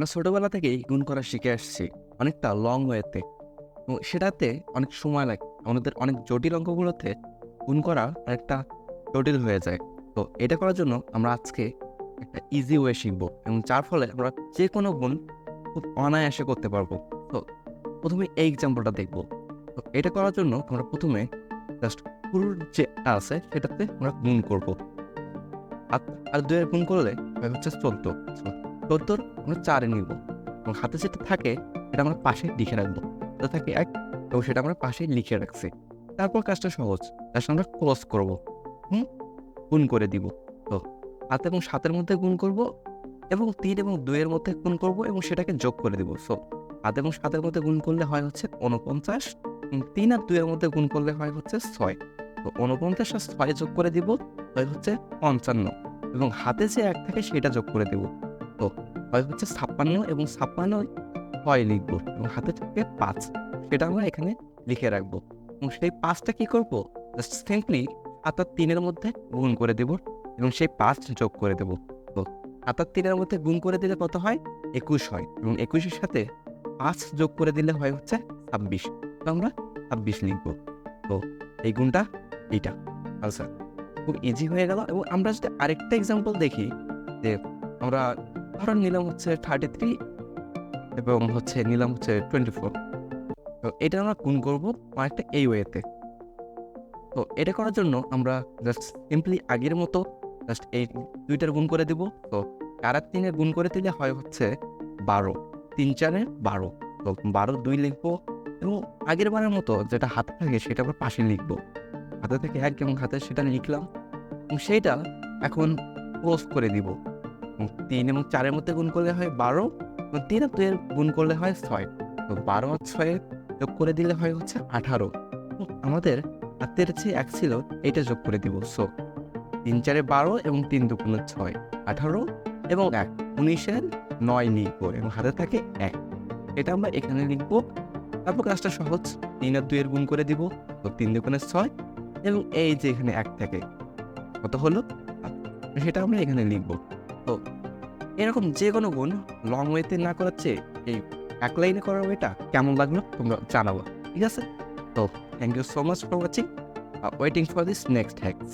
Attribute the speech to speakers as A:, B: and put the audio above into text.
A: আমরা ছোটবেলা থেকেই গুণ করা শিখে আসছি অনেকটা লং ওয়েতে, এবং সেটাতে অনেক সময় লাগে। আমাদের অনেক জটিল অঙ্কগুলোতে গুণ করা অনেকটা জটিল হয়ে যায়। তো এটা করার জন্য আমরা আজকে একটা ইজি ওয়ে শিখবো, এবং যার ফলে আমরা যে কোনো গুণ খুব অনায়াসে করতে পারবো। তো প্রথমে এই এক্সাম্পলটা দেখবো। তো এটা করার জন্য আমরা প্রথমে জাস্ট শুরুর যে আছে সেটাতে আমরা গুণ করবো। আর আর ২ এর গুণ করলে হয় হচ্ছে ১৪। ১৪ আমরা ৪ এ নিব, এবং হাতে যেটা থাকে সেটা আমরা পাশে লিখে রাখবো। যেটা থাকে ১, এবং সেটা আমরা পাশে লিখে রাখছি। তারপর কাজটা সহজ। জাস্ট আমরা ক্রস করব। হুম? গুণ করে দিব। তো ৭ এবং ৭ এর মধ্যে গুণ করব, এবং ৩ এবং ২ এর মধ্যে গুণ করব, এবং সেটাকে যোগ করে দিব। সো ৭ এবং ৭ এর মধ্যে গুণ করলে হয় হচ্ছে ৪৯, এবং ৩ আর ২ এর মধ্যে গুণ করলে হয় হচ্ছে ৬। তো ৪৯ আর ৬ যোগ করে দিব, হয় হচ্ছে ৫৫, এবং হাতে যে ১ থাকে সেটা যোগ করে দিব। তো হয় হচ্ছে ৫৬, এবং ৫৬ ৬ লিখব, এবং হাতে থাকে ৫, সেটা আমরা এখানে লিখে রাখবো। এবং সেই ৫টা কি করব? জাস্ট সিম্পলি ৭ আর ৩ এর মধ্যে গুণ করে দেব, এবং সেই ৫ যোগ করে দেব। তো ৭ আর ৩ এর মধ্যে গুণ করে দিলে কত হয়? ২১ হয়, এবং ২১ এর সাথে ৫ যোগ করে দিলে হয় হচ্ছে ২৬। তো আমরা ২৬ লিখব। তো এই গুণটা এইটা। আচ্ছা, খুব ইজি হয়ে গেল। এবং আমরা যদি আরেকটা এক্সাম্পল দেখি, যে আমরা ধরেন নিলাম হচ্ছে 33, এবং নিলাম হচ্ছে 24। তো এটা আমরা গুণ করব অনেকটা এই ওয়েতে। তো এটা করার জন্য আমরা জাস্ট সিম্পলি আগের মতো জাস্ট এই ২ টার গুণ করে দিব। তো ৪ আর ৩ এর গুণ করে দিলে হয় হচ্ছে ১২। ৩ ৪ এ ১২। তো ১২ ২ লিখবো, এবং আগের বারের মতো যেটা হাতে থাকে সেটা আমরা পাশে লিখবো। হাতে থেকে ১, এবং হাতে সেটা লিখলাম, এবং সেইটা এখন ক্রস করে দিব। ৩ এবং ৪ এর মধ্যে গুণ করলে হয় ১২, এবং ৩ আর ২ এর গুণ করলে হয় ৬। তো ১২ আর ৬ যোগ করে দিলে হয় হচ্ছে ১৮। আমাদের হাতের যে ১ ছিল এইটা যোগ করে দিব। সো ৩ ৪ এ ১২, এবং ৩ ২ ৬, ১৮, এবং ১ ১৯ এর ৯ লিখবো, এবং হাতে থাকে ১। এটা আমরা এখানে লিখবো। তারপর কাজটা সহজ। ৩ আর ২ এর গুণ করে দিব। তো ৩ ২ ৬, এবং এই যে এখানে ১ থাকে, কত হলো? ৭। সেটা আমরা এখানে লিখবো। তো এরকম যেকোনো গুণ লং ওয়েতে না করার চেয়ে এই এক লাইনে করার ওয়েটা কেমন লাগলো তোমরা জানাবা। ঠিক আছে? তো thank you so much for watching. Waiting for this next hacks.